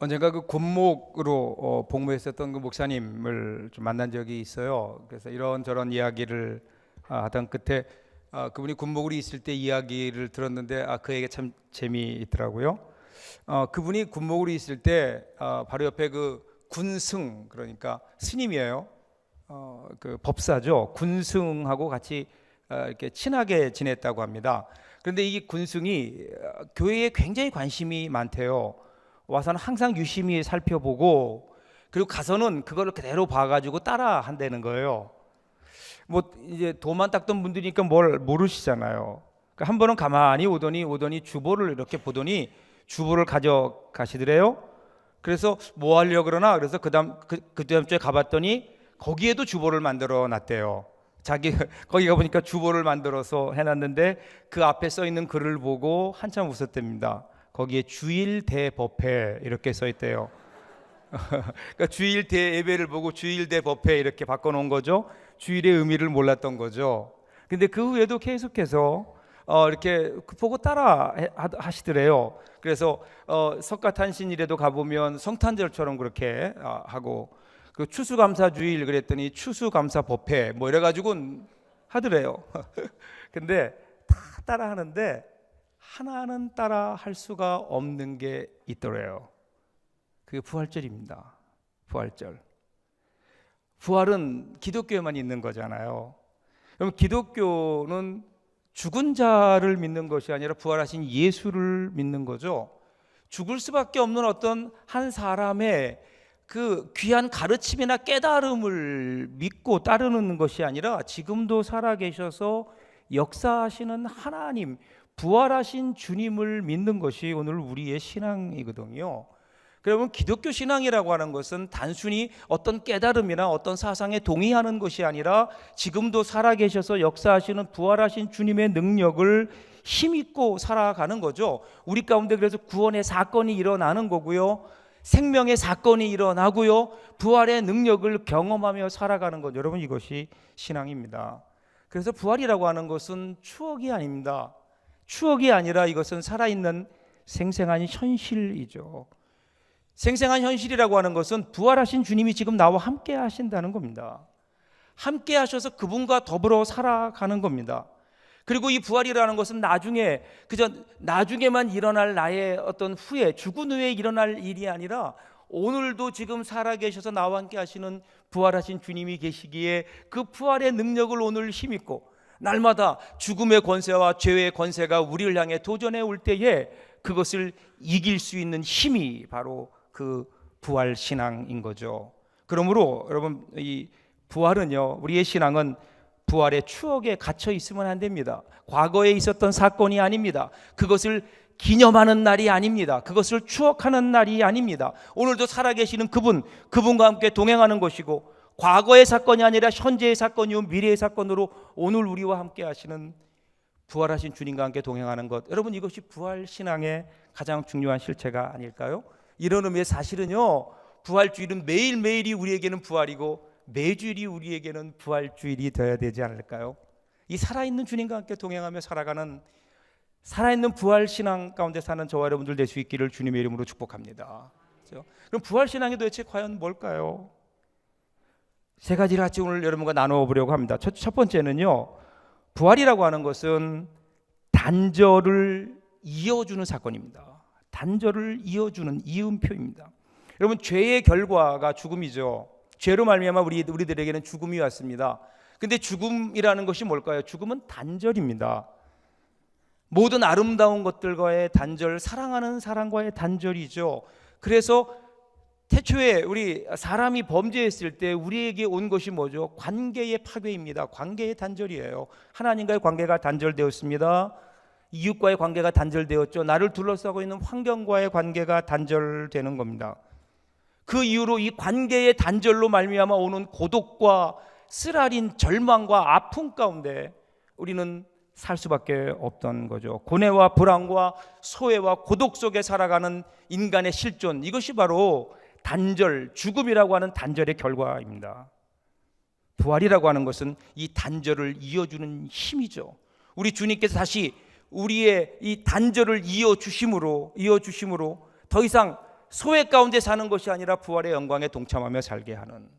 언젠가 그 군목으로 복무했었던 그 목사님을 좀 만난 적이 있어요. 그래서 이런저런 이야기를 하던 끝에 그분이 군목으로 있을 때 이야기를 들었는데 그에게 참 재미있더라고요. 그분이 군목으로 있을 때 바로 옆에 그 군승, 그러니까 스님이에요. 그 법사죠. 군승하고 같이 이렇게 친하게 지냈다고 합니다. 그런데 이 군승이 교회에 굉장히 관심이 많대요. 와서는 항상 유심히 살펴보고, 그리고 가서는 그걸 그대로 봐가지고 따라 한다는 거예요. 뭐 이제 도만 닦던 분들이니까 뭘 모르시잖아요. 그러니까 한 번은 가만히 오더니 주보를 이렇게 보더니 주보를 가져가시더래요. 그래서 뭐 하려고 그러나, 그래서 그 다음 주에 가봤더니 거기에도 주보를 만들어 놨대요. 거기 가보니까 주보를 만들어서 해놨는데 그 앞에 써 있는 글을 보고 한참 웃었답니다. 거기에 주일 대법회 이렇게 써 있대요. 그러니까 주일 대예배를 보고 주일 대법회 이렇게 바꿔놓은 거죠. 주일의 의미를 몰랐던 거죠. 근데 그 후에도 계속해서 이렇게 보고 따라 하시더래요. 그래서 석가탄신일에도 가보면 성탄절처럼 그렇게 하고, 그 추수감사주일 그랬더니 추수감사법회 뭐 이래가지고 하더래요. 근데 다 따라 하는데 하나는 따라 할 수가 없는 게 있더래요. 그게 부활절입니다. 부활절. 부활은 기독교에만 있는 거잖아요. 그럼 기독교는 죽은 자를 믿는 것이 아니라 부활하신 예수를 믿는 거죠. 죽을 수밖에 없는 어떤 한 사람의 그 귀한 가르침이나 깨달음을 믿고 따르는 것이 아니라 지금도 살아계셔서 역사하시는 하나님, 부활하신 주님을 믿는 것이 오늘 우리의 신앙이거든요. 그러면 기독교 신앙이라고 하는 것은 단순히 어떤 깨달음이나 어떤 사상에 동의하는 것이 아니라 지금도 살아계셔서 역사하시는 부활하신 주님의 능력을 힘입고 살아가는 거죠. 우리 가운데 그래서 구원의 사건이 일어나는 거고요, 생명의 사건이 일어나고요, 부활의 능력을 경험하며 살아가는 것. 여러분, 이것이 신앙입니다. 그래서 부활이라고 하는 것은 추억이 아닙니다. 추억이 아니라 이것은 살아있는 생생한 현실이죠. 생생한 현실이라고 하는 것은 부활하신 주님이 지금 나와 함께 하신다는 겁니다. 함께 하셔서 그분과 더불어 살아가는 겁니다. 그리고 이 부활이라는 것은 나중에만 일어날 나의 어떤 후에, 죽은 후에 일어날 일이 아니라 오늘도 지금 살아계셔서 나와 함께 하시는 부활하신 주님이 계시기에 그 부활의 능력을 오늘 힘입고 날마다 죽음의 권세와 죄의 권세가 우리를 향해 도전해 올 때에 그것을 이길 수 있는 힘이 바로 그 부활 신앙인 거죠. 그러므로 여러분, 이 부활은요, 우리의 신앙은 부활의 추억에 갇혀 있으면 안 됩니다. 과거에 있었던 사건이 아닙니다. 그것을 기념하는 날이 아닙니다. 그것을 추억하는 날이 아닙니다. 오늘도 살아계시는 그분과 함께 동행하는 것이고, 과거의 사건이 아니라 현재의 사건이요 미래의 사건으로 오늘 우리와 함께 하시는 부활하신 주님과 함께 동행하는 것. 여러분, 이것이 부활 신앙의 가장 중요한 실체가 아닐까요? 이런 의미의 사실은요, 부활주일은 매일매일이 우리에게는 부활이고 매주일이 우리에게는 부활주일이 되어야 되지 않을까요? 이 살아있는 주님과 함께 동행하며 살아가는 살아있는 부활신앙 가운데 사는 저와 여러분들 될 수 있기를 주님의 이름으로 축복합니다. 그렇죠? 그럼 부활신앙이 도대체 과연 뭘까요? 세 가지를 같이 오늘 여러분과 나누어 보려고 합니다. 첫 번째는요, 부활이라고 하는 것은 단절을 이어주는 사건입니다. 단절을 이어주는 이음표입니다. 여러분, 죄의 결과가 죽음이죠. 죄로 말미암아 우리들에게는 죽음이 왔습니다. 근데 죽음이라는 것이 뭘까요? 죽음은 단절입니다. 모든 아름다운 것들과의 단절, 사랑하는 사람과의 단절이죠. 그래서 태초에 우리 사람이 범죄했을 때 우리에게 온 것이 뭐죠? 관계의 파괴입니다. 관계의 단절이에요. 하나님과의 관계가 단절되었습니다. 이웃과의 관계가 단절되었죠. 나를 둘러싸고 있는 환경과의 관계가 단절되는 겁니다. 그 이후로 이 관계의 단절로 말미암아 오는 고독과 쓰라린 절망과 아픔 가운데 우리는 살 수밖에 없던 거죠. 고뇌와 불안과 소외와 고독 속에 살아가는 인간의 실존, 이것이 바로 단절, 죽음이라고 하는 단절의 결과입니다. 부활이라고 하는 것은 이 단절을 이어주는 힘이죠. 우리 주님께서 다시 우리의 이 단절을 이어주심으로 더 이상 소외 가운데 사는 것이 아니라 부활의 영광에 동참하며 살게 하는,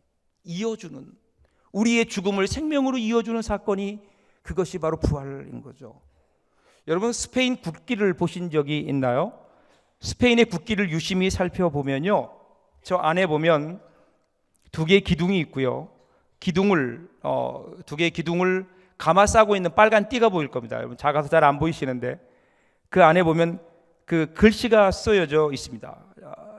이어주는, 우리의 죽음을 생명으로 이어주는 사건이, 그것이 바로 부활인 거죠. 여러분, 스페인 국기를 보신 적이 있나요? 스페인의 국기를 유심히 살펴보면요, 저 안에 보면 두 개의 기둥이 있고요. 두 개의 기둥을 감아싸고 있는 빨간 띠가 보일 겁니다. 여러분, 작아서 잘 안 보이시는데 그 안에 보면 그 글씨가 쓰여져 있습니다.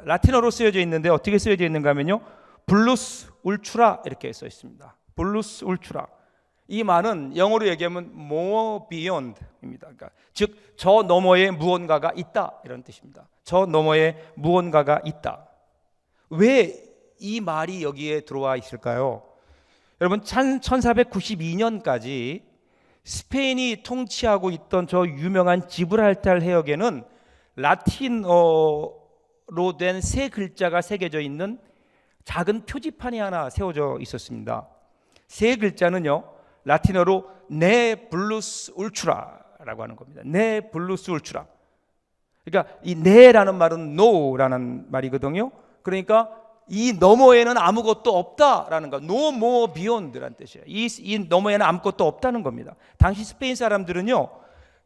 라틴어로 쓰여져 있는데 어떻게 쓰여져 있는가 하면요, 블루스 울트라 이렇게 써 있습니다. 블루스 울트라. 이 말은 영어로 얘기하면 more beyond입니다. 그러니까 즉 저 너머에 무언가가 있다, 이런 뜻입니다. 저 너머에 무언가가 있다. 왜 이 말이 여기에 들어와 있을까요? 여러분, 1492년까지 스페인이 통치하고 있던 저 유명한 지브랄타르 해역에는 라틴어로 된 세 글자가 새겨져 있는 작은 표지판이 하나 세워져 있었습니다. 세 글자는요, 라틴어로 네 블루스 울트라라고 하는 겁니다. 네 블루스 울트라. 그러니까 이 네라는 말은 no라는 말이거든요. 그러니까 이 너머에는 아무것도 없다라는 거, no more beyond라는 뜻이에요. 이 너머에는 아무것도 없다는 겁니다. 당시 스페인 사람들은요,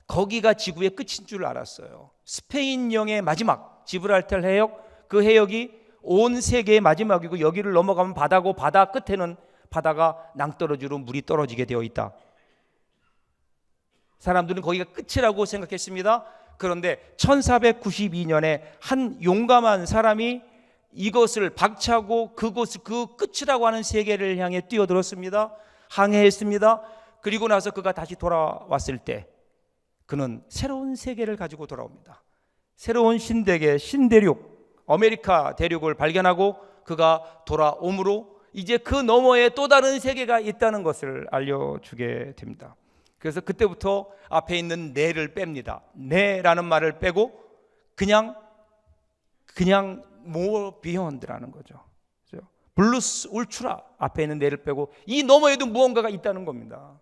거기가 지구의 끝인 줄 알았어요. 스페인령의 마지막, 지브랄타르 해역, 그 해역이 온 세계의 마지막이고, 여기를 넘어가면 바다고, 바다 끝에는 바다가 낭떠러지로 물이 떨어지게 되어 있다. 사람들은 거기가 끝이라고 생각했습니다. 그런데 1492년에 한 용감한 사람이 이것을 박차고 그곳을 그 끝이라고 하는 세계를 향해 뛰어들었습니다. 항해했습니다. 그리고 나서 그가 다시 돌아왔을 때 그는 새로운 세계를 가지고 돌아옵니다. 새로운 신대계, 신대륙, 아메리카 대륙을 발견하고 그가 돌아옴으로 이제 그 너머에 또 다른 세계가 있다는 것을 알려주게 됩니다. 그래서 그때부터 앞에 있는 네를 뺍니다. 네라는 말을 빼고 그냥 more beyond라는 거죠. 블루스 울트라, 앞에 있는 네를 빼고 이 너머에도 무언가가 있다는 겁니다.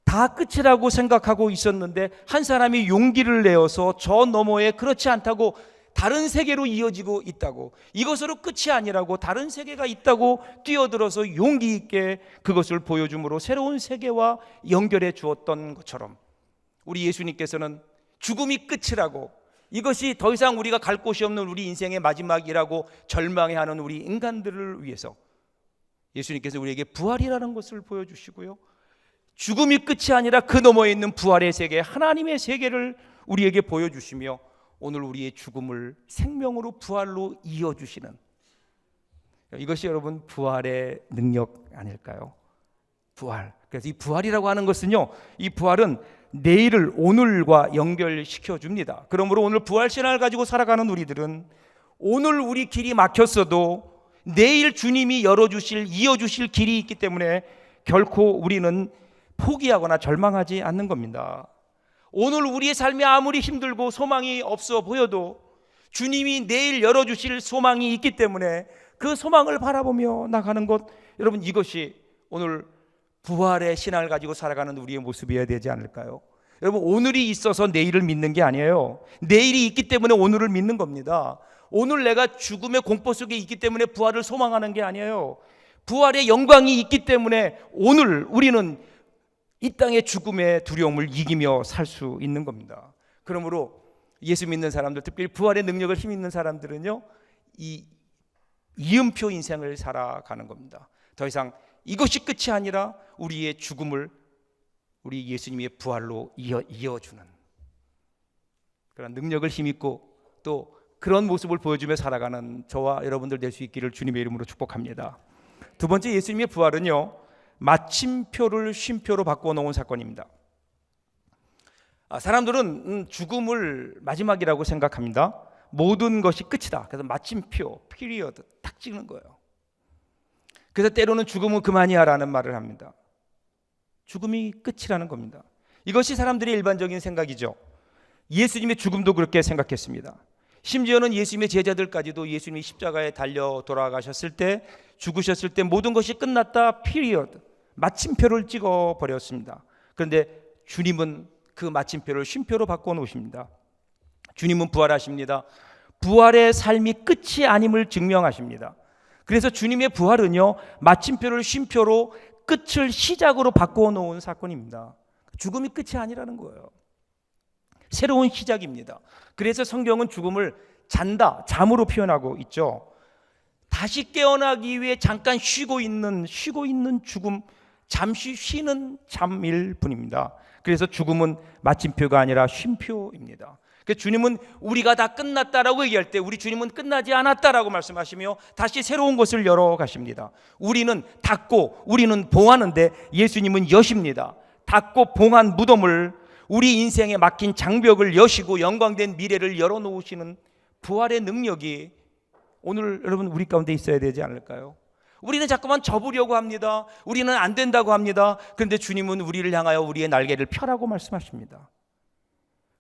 다 끝이라고 생각하고 있었는데 한 사람이 용기를 내어서 저 너머에 그렇지 않다고, 다른 세계로 이어지고 있다고, 이것으로 끝이 아니라고, 다른 세계가 있다고 뛰어들어서 용기 있게 그것을 보여줌으로 새로운 세계와 연결해 주었던 것처럼, 우리 예수님께서는 죽음이 끝이라고, 이것이 더 이상 우리가 갈 곳이 없는 우리 인생의 마지막이라고 절망해하는 우리 인간들을 위해서 예수님께서 우리에게 부활이라는 것을 보여주시고요, 죽음이 끝이 아니라 그 너머에 있는 부활의 세계, 하나님의 세계를 우리에게 보여주시며 오늘 우리의 죽음을 생명으로, 부활로 이어주시는, 이것이 여러분 부활의 능력 아닐까요? 부활. 그래서 이 부활이라고 하는 것은요, 이 부활은 내일을 오늘과 연결시켜 줍니다. 그러므로 오늘 부활 신앙을 가지고 살아가는 우리들은 오늘 우리 길이 막혔어도 내일 주님이 열어주실, 이어주실 길이 있기 때문에 결코 우리는 포기하거나 절망하지 않는 겁니다. 오늘 우리의 삶이 아무리 힘들고 소망이 없어 보여도 주님이 내일 열어주실 소망이 있기 때문에 그 소망을 바라보며 나가는 것, 여러분, 이것이 오늘 부활의 신앙을 가지고 살아가는 우리의 모습이어야 되지 않을까요? 여러분, 오늘이 있어서 내일을 믿는 게 아니에요. 내일이 있기 때문에 오늘을 믿는 겁니다. 오늘 내가 죽음의 공포 속에 있기 때문에 부활을 소망하는 게 아니에요. 부활의 영광이 있기 때문에 오늘 우리는 이 땅의 죽음의 두려움을 이기며 살 수 있는 겁니다. 그러므로 예수 믿는 사람들, 특별히 부활의 능력을 힘 있는 사람들은요, 이 이음표 인생을 살아가는 겁니다. 더 이상 이것이 끝이 아니라 우리의 죽음을 우리 예수님의 부활로 이어주는 그런 능력을 힘입고 또 그런 모습을 보여주며 살아가는 저와 여러분들 될 수 있기를 주님의 이름으로 축복합니다. 두 번째, 예수님의 부활은요, 마침표를 쉼표로 바꿔놓은 사건입니다. 사람들은 죽음을 마지막이라고 생각합니다. 모든 것이 끝이다. 그래서 마침표, 피리어드 딱 찍는 거예요. 그래서 때로는 죽음은 그만이야 라는 말을 합니다. 죽음이 끝이라는 겁니다. 이것이 사람들의 일반적인 생각이죠. 예수님의 죽음도 그렇게 생각했습니다. 심지어는 예수님의 제자들까지도 예수님이 십자가에 달려 돌아가셨을 때, 죽으셨을 때 모든 것이 끝났다, 피리어드, 마침표를 찍어 버렸습니다. 그런데 주님은 그 마침표를 쉼표로 바꿔 놓으십니다. 주님은 부활하십니다. 부활의 삶이 끝이 아님을 증명하십니다. 그래서 주님의 부활은요, 마침표를 쉼표로 끝을 시작으로 바꾸어 놓은 사건입니다. 죽음이 끝이 아니라는 거예요. 새로운 시작입니다. 그래서 성경은 죽음을 잔다, 잠으로 표현하고 있죠. 다시 깨어나기 위해 잠깐 쉬고 있는 죽음, 잠시 쉬는 잠일 뿐입니다. 그래서 죽음은 마침표가 아니라 쉼표입니다. 주님은 우리가 다 끝났다라고 얘기할 때 우리 주님은 끝나지 않았다라고 말씀하시며 다시 새로운 것을 열어 가십니다. 우리는 닫고 우리는 봉하는데 예수님은 여십니다. 닫고 봉한 무덤을, 우리 인생에 막힌 장벽을 여시고 영광된 미래를 열어놓으시는 부활의 능력이 오늘 여러분 우리 가운데 있어야 되지 않을까요? 우리는 자꾸만 접으려고 합니다. 우리는 안 된다고 합니다. 그런데 주님은 우리를 향하여 우리의 날개를 펴라고 말씀하십니다.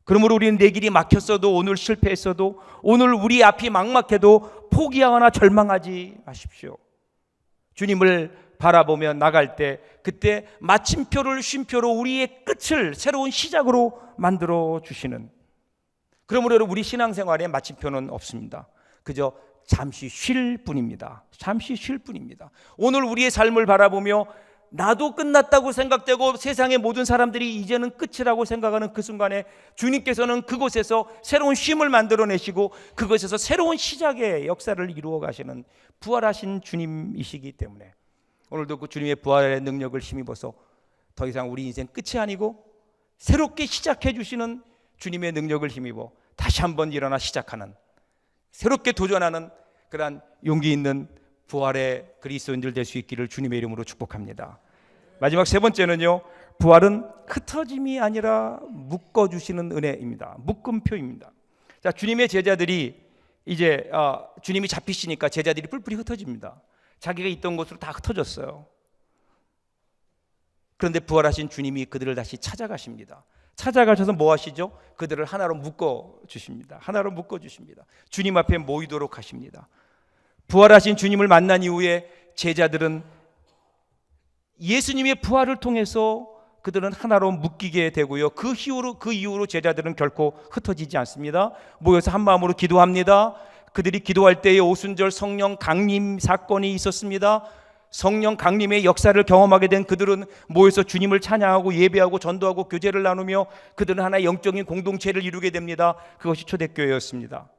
그러므로 우리는 내 길이 막혔어도, 오늘 실패했어도, 오늘 우리 앞이 막막해도 포기하거나 절망하지 마십시오. 주님을 바라보며 나갈 때 그때 마침표를 쉼표로 우리의 끝을 새로운 시작으로 만들어 주시는, 그러므로 여러분 우리 신앙생활에 마침표는 없습니다. 그저 잠시 쉴 뿐입니다. 잠시 쉴 뿐입니다. 오늘 우리의 삶을 바라보며 나도 끝났다고 생각되고 세상의 모든 사람들이 이제는 끝이라고 생각하는 그 순간에 주님께서는 그곳에서 새로운 쉼을 만들어내시고 그곳에서 새로운 시작의 역사를 이루어 가시는 부활하신 주님이시기 때문에 오늘도 그 주님의 부활의 능력을 힘입어서 더 이상 우리 인생 끝이 아니고 새롭게 시작해 주시는 주님의 능력을 힘입어 다시 한번 일어나 시작하는, 새롭게 도전하는 그러한 용기 있는 부활의 그리스도인들 될 수 있기를 주님의 이름으로 축복합니다. 마지막 세 번째는요, 부활은 흩어짐이 아니라 묶어주시는 은혜입니다. 묶음표입니다. 자, 주님의 제자들이 이제 주님이 잡히시니까 제자들이 뿔뿔이 흩어집니다. 자기가 있던 곳으로 다 흩어졌어요. 그런데 부활하신 주님이 그들을 다시 찾아가십니다. 찾아가셔서 뭐 하시죠? 그들을 하나로 묶어주십니다. 하나로 묶어주십니다. 주님 앞에 모이도록 하십니다. 부활하신 주님을 만난 이후에 제자들은 예수님의 부활을 통해서 그들은 하나로 묶이게 되고요. 그 이후로 제자들은 결코 흩어지지 않습니다. 모여서 한 마음으로 기도합니다. 그들이 기도할 때에 오순절 성령 강림 사건이 있었습니다. 성령 강림의 역사를 경험하게 된 그들은 모여서 주님을 찬양하고 예배하고 전도하고 교제를 나누며 그들은 하나의 영적인 공동체를 이루게 됩니다. 그것이 초대교회였습니다.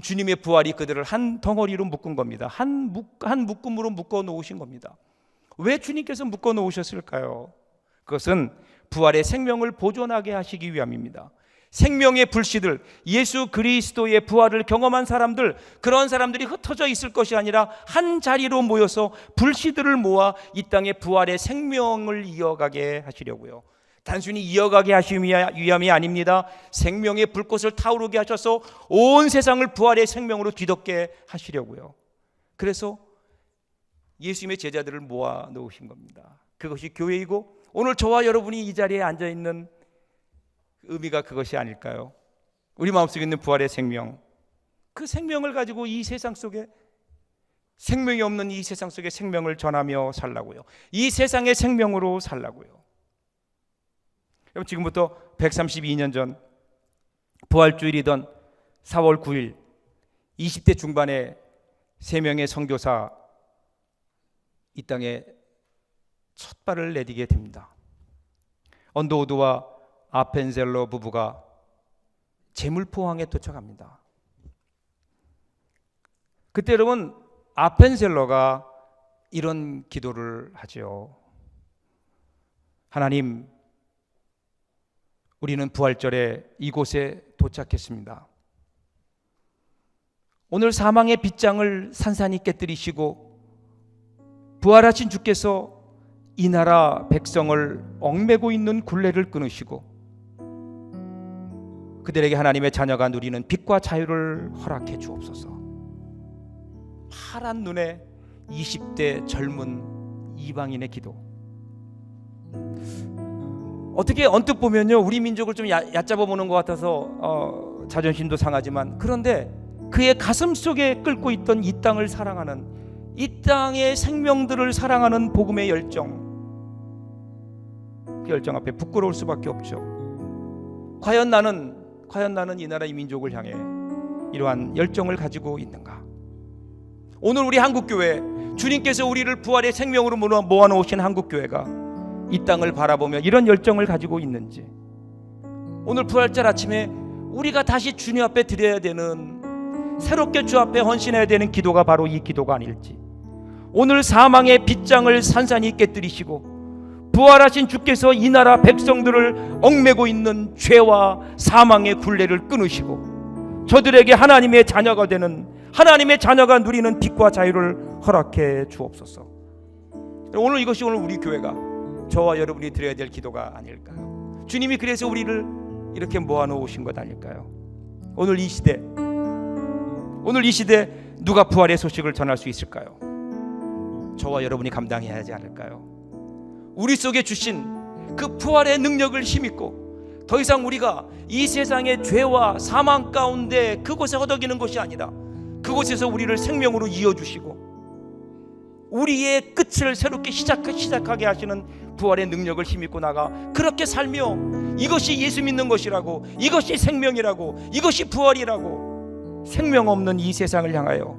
주님의 부활이 그들을 한 덩어리로 묶은 겁니다. 한 묶음으로 묶어 놓으신 겁니다. 왜 주님께서 묶어 놓으셨을까요? 그것은 부활의 생명을 보존하게 하시기 위함입니다. 생명의 불씨들, 예수 그리스도의 부활을 경험한 사람들, 그런 사람들이 흩어져 있을 것이 아니라 한 자리로 모여서 불씨들을 모아 이 땅의 부활의 생명을 이어가게 하시려고요. 단순히 이어가게 하시기 위함이 아닙니다. 생명의 불꽃을 타오르게 하셔서 온 세상을 부활의 생명으로 뒤덮게 하시려고요. 그래서 예수님의 제자들을 모아 놓으신 겁니다. 그것이 교회이고 오늘 저와 여러분이 이 자리에 앉아 있는 의미가 그것이 아닐까요? 우리 마음속에 있는 부활의 생명, 그 생명을 가지고 이 세상 속에, 생명이 없는 이 세상 속에 생명을 전하며 살라고요. 이 세상의 생명으로 살라고요. 여러분, 지금부터 132년 전 부활주일이던 4월 9일 20대 중반에 3명의 선교사 이 땅에 첫 발을 내디게 됩니다. 언더우드와 아펜젤러 부부가 제물포항에 도착합니다. 그때 여러분, 아펜젤러가 이런 기도를 하죠. 하나님, 우리는 부활절에 이곳에 도착했습니다. 오늘 사망의 빗장을 산산히 깨뜨리시고 부활하신 주께서 이 나라 백성을 얽매고 있는 굴레를 끊으시고 그들에게 하나님의 자녀가 누리는 빛과 자유를 허락해 주옵소서. 파란 눈에 20대 젊은 이방인의 기도. 어떻게 언뜻 보면요, 우리 민족을 좀 얕잡아 보는 것 같아서 자존심도 상하지만, 그런데 그의 가슴 속에 끓고 있던 이 땅을 사랑하는, 이 땅의 생명들을 사랑하는 복음의 열정, 그 열정 앞에 부끄러울 수밖에 없죠. 과연 나는 이 나라 이 민족을 향해 이러한 열정을 가지고 있는가? 오늘 우리 한국교회, 주님께서 우리를 부활의 생명으로 모아놓으신 한국교회가 이 땅을 바라보며 이런 열정을 가지고 있는지, 오늘 부활절 아침에 우리가 다시 주님 앞에 드려야 되는, 새롭게 주 앞에 헌신해야 되는 기도가 바로 이 기도가 아닐지, 오늘 사망의 빗장을 산산히 깨뜨리시고 부활하신 주께서 이 나라 백성들을 얽매고 있는 죄와 사망의 굴레를 끊으시고 저들에게 하나님의 자녀가 되는, 하나님의 자녀가 누리는 빛과 자유를 허락해 주옵소서. 오늘 이것이 오늘 우리 교회가, 저와 여러분이 드려야 될 기도가 아닐까요? 주님이 그래서 우리를 이렇게 모아놓으신 것 아닐까요? 오늘 이 시대 누가 부활의 소식을 전할 수 있을까요? 저와 여러분이 감당해야 하지 않을까요? 우리 속에 주신 그 부활의 능력을 힘입고 더 이상 우리가 이 세상의 죄와 사망 가운데 그곳에 허덕이는 것이 아니라 그곳에서 우리를 생명으로 이어주시고 우리의 끝을 새롭게 시작하게 하시는 부활의 능력을 힘입고 나가 그렇게 살며, 이것이 예수 믿는 것이라고, 이것이 생명이라고, 이것이 부활이라고, 생명 없는 이 세상을 향하여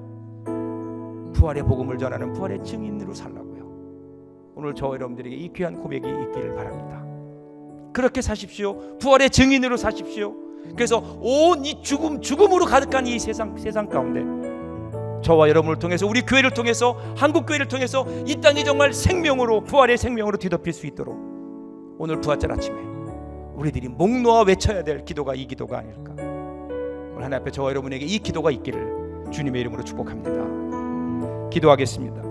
부활의 복음을 전하는 부활의 증인으로 살라고요. 오늘 저와 여러분들에게 이 귀한 고백이 있기를 바랍니다. 그렇게 사십시오. 부활의 증인으로 사십시오. 그래서 온 이 죽음으로 가득한 이 세상 가운데 저와 여러분을 통해서, 우리 교회를 통해서, 한국교회를 통해서 이 땅이 정말 생명으로, 부활의 생명으로 뒤덮일 수 있도록 오늘 부활절 아침에 우리들이 목 놓아 외쳐야 될 기도가 이 기도가 아닐까. 오늘 하나님 앞에 저와 여러분에게 이 기도가 있기를 주님의 이름으로 축복합니다. 기도하겠습니다.